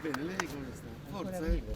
bene, lei come sta? Ancora Forza, vivo.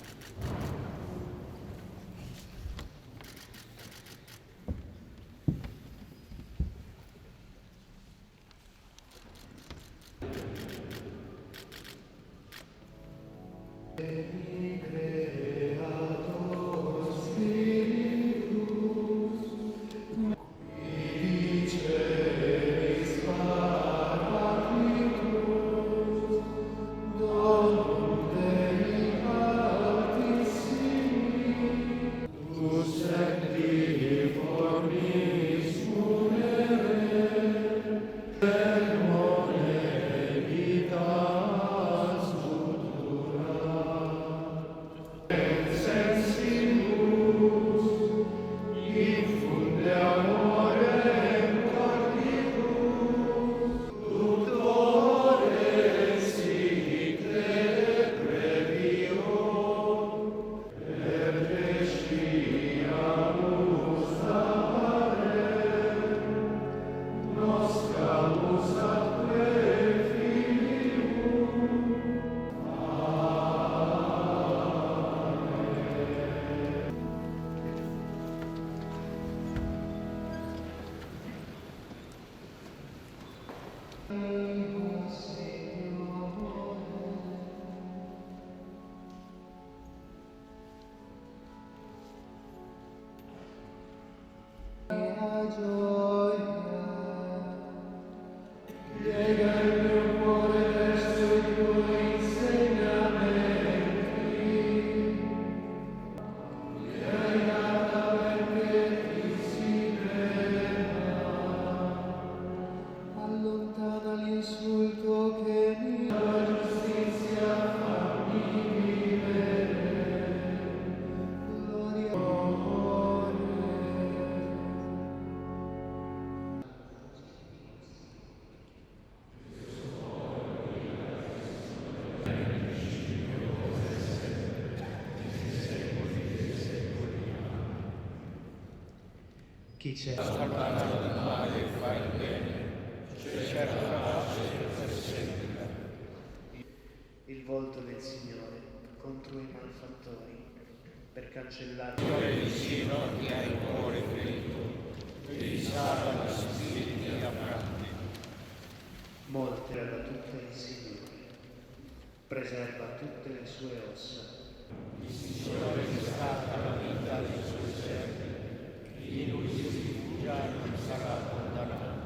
Allontana l'insulto che mi la giustizia fammi vivere, gloria amore. Chi c'è? Il volto del Signore contro i malfattori, per cancellare vicino chi ha il cuore freddo, risala gli spiriti affranti. molte da tutte il Signore, preserva tutte le sue ossa. Il Signore riscatta la vita dei suoi servi, chi in lui si rifugia non sarà condannato.